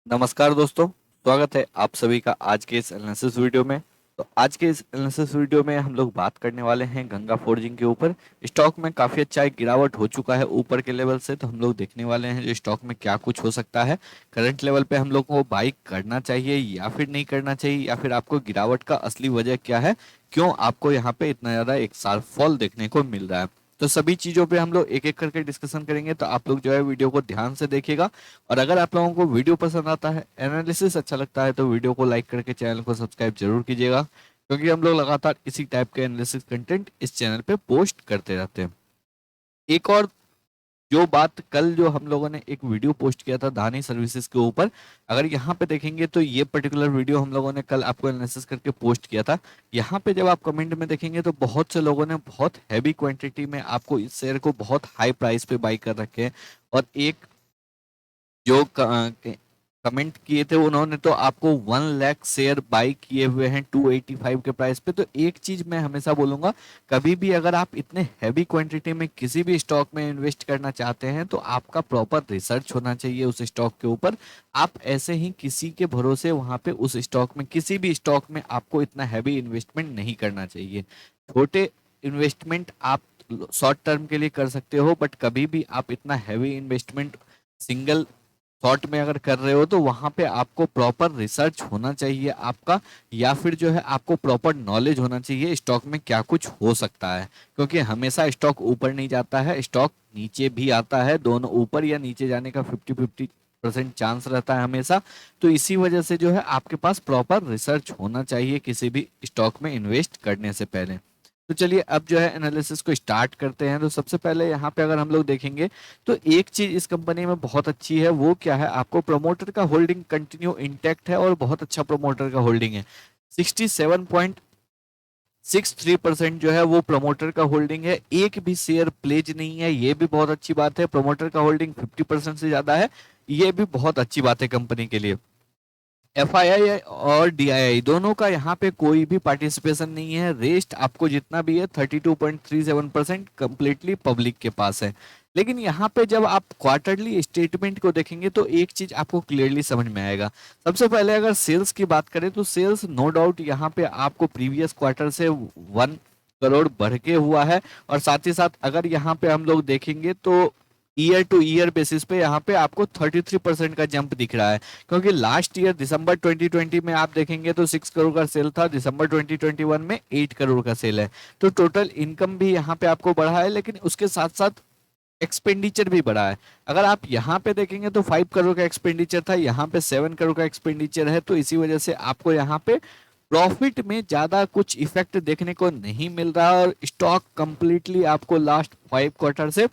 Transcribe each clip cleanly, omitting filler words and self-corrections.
नमस्कार दोस्तों, स्वागत है आप सभी का आज के इस एनालिसिस वीडियो में। तो आज के इस एनालिसिस वीडियो में हम लोग बात करने वाले हैं गंगा फोर्जिंग के ऊपर। स्टॉक में काफ़ी अच्छा एक गिरावट हो चुका है ऊपर के लेवल से, तो हम लोग देखने वाले हैं जो स्टॉक में क्या कुछ हो सकता है। करंट लेवल पे हम लोग को बाई करना चाहिए या फिर नहीं करना चाहिए, या फिर आपको गिरावट का असली वजह क्या है, क्यों आपको यहाँ पे इतना ज़्यादा एक शार्प फॉल देखने को मिल रहा है। तो सभी चीज़ों पे हम लोग एक एक करके डिस्कशन करेंगे, तो आप लोग जो है वीडियो को ध्यान से देखिएगा। और अगर आप लोगों को वीडियो पसंद आता है, एनालिसिस अच्छा लगता है, तो वीडियो को लाइक करके चैनल को सब्सक्राइब जरूर कीजिएगा, क्योंकि हम लोग लगातार इसी टाइप के एनालिसिस कंटेंट इस चैनल पे पोस्ट करते रहते हैं। एक और जो बात, कल जो हम लोगों ने एक वीडियो पोस्ट किया था धानी सर्विसेज के ऊपर, अगर यहाँ पे देखेंगे तो ये पर्टिकुलर वीडियो हम लोगों ने कल आपको एनालिसिस करके पोस्ट किया था। यहाँ पे जब आप कमेंट में देखेंगे तो बहुत से लोगों ने बहुत हैवी क्वांटिटी में आपको इस शेयर को बहुत हाई प्राइस पे बाई कर रखे हैं। और एक जो कमेंट किए थे उन्होंने तो आपको 1 लाख शेयर बाई किए हुए हैं 285 के प्राइस पे। तो एक चीज मैं हमेशा बोलूंगा, कभी भी अगर आप इतने हैवी क्वांटिटी में किसी भी स्टॉक में इन्वेस्ट करना चाहते हैं तो आपका प्रॉपर रिसर्च होना चाहिए उस स्टॉक के ऊपर। आप ऐसे ही किसी के भरोसे वहां पे उस स्टॉक में, किसी भी स्टॉक में आपको इतना हैवी इन्वेस्टमेंट नहीं करना चाहिए। छोटे इन्वेस्टमेंट आप शॉर्ट टर्म के लिए कर सकते हो, बट कभी भी आप इतना हैवी इन्वेस्टमेंट सिंगल शॉर्ट में अगर कर रहे हो तो वहां पे आपको प्रॉपर रिसर्च होना चाहिए आपका, या फिर जो है आपको प्रॉपर नॉलेज होना चाहिए स्टॉक में क्या कुछ हो सकता है। क्योंकि हमेशा स्टॉक ऊपर नहीं जाता है, स्टॉक नीचे भी आता है, दोनों ऊपर या नीचे जाने का 50-50% चांस रहता है हमेशा। तो इसी वजह से जो है आपके पास प्रॉपर रिसर्च होना चाहिए किसी भी स्टॉक में इन्वेस्ट करने से पहले। तो चलिए अब जो है एनालिसिस को स्टार्ट करते हैं। तो सबसे पहले यहाँ पे अगर हम लोग देखेंगे तो एक चीज इस कंपनी में बहुत अच्छी है, वो क्या है, आपको प्रमोटर का होल्डिंग कंटिन्यू इंटैक्ट है और बहुत अच्छा प्रमोटर का होल्डिंग है। 67.63% जो है वो प्रमोटर का होल्डिंग है, एक भी शेयर प्लेज नहीं है, ये भी बहुत अच्छी बात है। प्रमोटर का होल्डिंग 50% से ज्यादा है, ये भी बहुत अच्छी बात है कंपनी के लिए। एफआईआई और डीआईआई दोनों का यहाँ पे कोई भी पार्टिसिपेशन नहीं है। रेस्ट आपको जितना भी है 32.37% कंप्लीटली पब्लिक के पास है। लेकिन यहाँ पे जब आप क्वार्टरली स्टेटमेंट को देखेंगे तो एक चीज आपको क्लियरली समझ में आएगा। सबसे पहले अगर सेल्स की बात करें तो सेल्स नो डाउट यहाँ पे आपको प्रीवियस क्वार्टर से 1 करोड़ बढ़ के हुआ है। और साथ ही साथ अगर यहाँ पे हम लोग देखेंगे तो ईयर टू ईयर बेसिस पे यहाँ पे आपको 33% का जंप दिख रहा है। क्योंकि लास्ट ईयर दिसंबर 2020 में आप देखेंगे तो 6 करोड़ का सेल था, दिसंबर 2021 में 8 करोड़ का सेल है। तो टोटल इनकम भी यहाँ पे आपको बढ़ा है, लेकिन उसके साथ साथ एक्सपेंडिचर भी बढ़ा है। अगर आप यहाँ पे देखेंगे तो 5 करोड़ का एक्सपेंडिचर था, यहाँ पे 7 करोड़ का एक्सपेंडिचर है। तो इसी वजह से आपको यहाँ पे प्रॉफिट में ज्यादा कुछ इफेक्ट देखने को नहीं मिल रहा, और स्टॉक कंप्लीटली आपको लास्ट 5 क्वार्टर से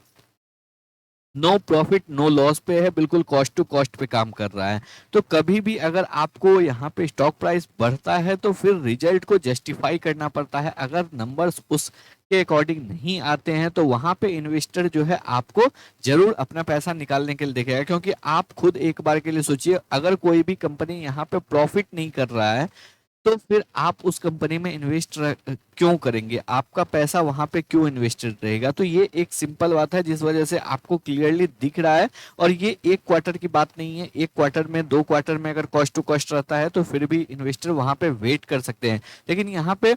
नो प्रॉफिट नो लॉस पे है, बिल्कुल कॉस्ट टू कॉस्ट पे काम कर रहा है। तो कभी भी अगर आपको यहाँ पे स्टॉक प्राइस बढ़ता है तो फिर रिजल्ट को जस्टिफाई करना पड़ता है। अगर नंबर्स उसके अकॉर्डिंग नहीं आते हैं तो वहां पे इन्वेस्टर जो है आपको जरूर अपना पैसा निकालने के लिए देखेगा। क्योंकि आप खुद एक बार के लिए सोचिए, अगर कोई भी कंपनी यहाँ पे प्रॉफिट नहीं कर रहा है तो फिर आप उस कंपनी में इन्वेस्ट क्यों करेंगे, आपका पैसा वहां पे क्यों इन्वेस्टेड रहेगा। तो ये एक सिंपल बात है जिस वजह से आपको क्लियरली दिख रहा है। और ये एक क्वार्टर की बात नहीं है, एक क्वार्टर में, 2 क्वार्टर में अगर कॉस्ट टू कॉस्ट रहता है तो फिर भी इन्वेस्टर वहां पे वेट कर सकते हैं। लेकिन यहाँ पे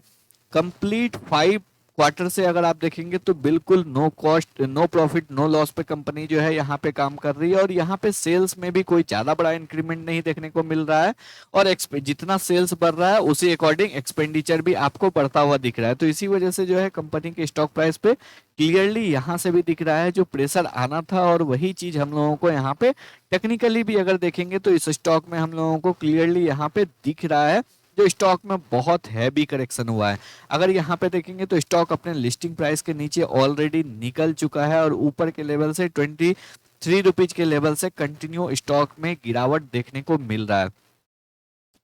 कंप्लीट 5 क्वार्टर से अगर आप देखेंगे तो बिल्कुल no cost no profit no loss पे कंपनी जो है यहाँ पे काम कर रही है। और यहाँ पे सेल्स में भी कोई ज्यादा बड़ा इंक्रीमेंट नहीं देखने को मिल रहा है, और जितना सेल्स बढ़ रहा है उसी अकॉर्डिंग एक्सपेंडिचर भी आपको बढ़ता हुआ दिख रहा है। तो इसी वजह से जो है कंपनी के स्टॉक प्राइस पे क्लियरली यहाँ से भी दिख रहा है जो प्रेशर आना था। और वही चीज हम लोगों को यहाँ पे टेक्निकली भी अगर देखेंगे तो इस स्टॉक में हम लोगों को क्लियरली यहाँ पे दिख रहा है जो स्टॉक में बहुत हैवी करेक्शन हुआ है। अगर यहाँ पे देखेंगे तो स्टॉक अपने लिस्टिंग प्राइस के नीचे ऑलरेडी निकल चुका है, और ऊपर के लेवल से 23 रुपीज के लेवल से कंटिन्यू स्टॉक में गिरावट देखने को मिल रहा है।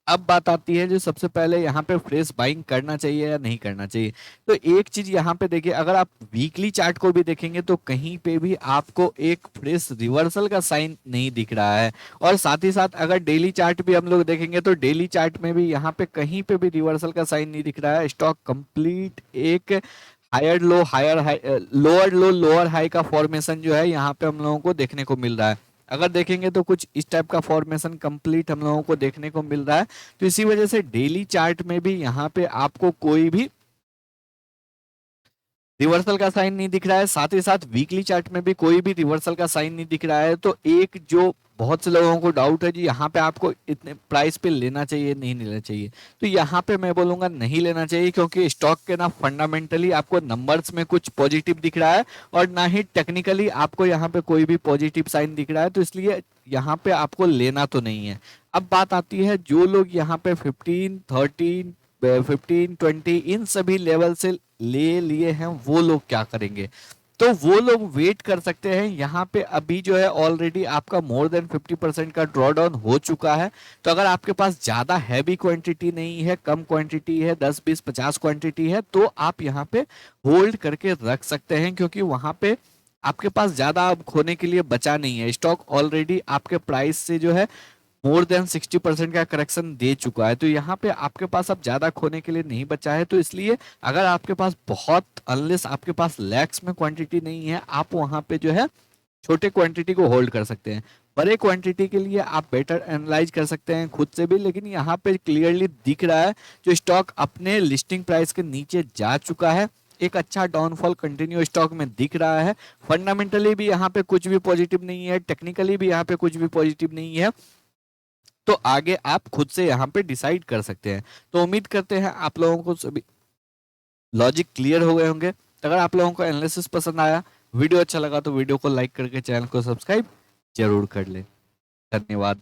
अब बात आती है जो सबसे पहले यहाँ पे फ्रेश बाइंग करना चाहिए या नहीं करना चाहिए। तो एक चीज यहाँ पे देखिए, अगर आप वीकली चार्ट को भी देखेंगे तो कहीं पे भी आपको एक फ्रेश रिवर्सल का साइन नहीं दिख रहा है। और साथ ही साथ अगर डेली चार्ट भी हम लोग देखेंगे तो डेली चार्ट में भी यहाँ पे कहीं पे भी रिवर्सल का साइन नहीं दिख रहा है। स्टॉक कंप्लीट एक higher low higher high, lower low lower high का फॉर्मेशन जो है यहाँ पे हम लोगों को देखने को मिल रहा है। अगर देखेंगे तो कुछ इस टाइप का फॉर्मेशन कंप्लीट हम लोगों को देखने को मिल रहा है। तो इसी वजह से डेली चार्ट में भी यहाँ पे आपको कोई भी रिवर्सल का साइन नहीं दिख रहा है, साथ ही साथ वीकली चार्ट में भी कोई भी रिवर्सल का साइन नहीं दिख रहा है। तो एक जो बहुत से लोगों को डाउट है जी यहाँ पे आपको इतने प्राइस पे लेना चाहिए नहीं लेना चाहिए, तो यहाँ पे मैं बोलूंगा नहीं लेना चाहिए, क्योंकि स्टॉक के ना फंडामेंटली आपको नंबर्स में कुछ पॉजिटिव दिख रहा है और ना ही टेक्निकली आपको यहाँ पे कोई भी पॉजिटिव साइन दिख रहा है, तो इसलिए यहाँ पे आपको लेना तो नहीं है। अब बात आती है जो लोग यहाँ पे 15 20 इन सभी लेवल से ले लिए हैं वो लोग क्या करेंगे, तो वो लोग वेट कर सकते हैं। यहाँ पे अभी जो है ऑलरेडी आपका मोर देन 50% का ड्रॉ डाउन हो चुका है। तो अगर आपके पास ज्यादा हैवी क्वांटिटी नहीं है, कम क्वांटिटी है, 10 20 50 क्वांटिटी है, तो आप यहाँ पे होल्ड करके रख सकते हैं, क्योंकि वहां पे आपके पास ज्यादा अब खोने के लिए बचा नहीं है। स्टॉक ऑलरेडी आपके प्राइस से जो है मोर देन 60% का करेक्शन दे चुका है। तो यहाँ पे आपके पास अब ज्यादा खोने के लिए नहीं बचा है। तो इसलिए अगर आपके पास बहुत अनलेस आपके पास लैक्स में क्वांटिटी नहीं है, आप वहां पे जो है छोटे क्वांटिटी को होल्ड कर सकते हैं। बड़े क्वांटिटी के लिए आप बेटर एनालाइज कर सकते हैं खुद से भी, लेकिन यहाँ पे क्लियरली दिख रहा है जो स्टॉक अपने लिस्टिंग प्राइस के नीचे जा चुका है। एक अच्छा डाउनफॉल कंटिन्यू स्टॉक में दिख रहा है। फंडामेंटली भी यहाँ पे कुछ भी पॉजिटिव नहीं है, टेक्निकली भी यहाँ पे कुछ भी पॉजिटिव नहीं है। तो आगे आप खुद से यहाँ पे डिसाइड कर सकते हैं। तो उम्मीद करते हैं आप लोगों को सभी लॉजिक क्लियर हो गए होंगे। अगर आप लोगों को एनालिसिस पसंद आया, वीडियो अच्छा लगा, तो वीडियो को लाइक करके चैनल को सब्सक्राइब जरूर कर ले। धन्यवाद।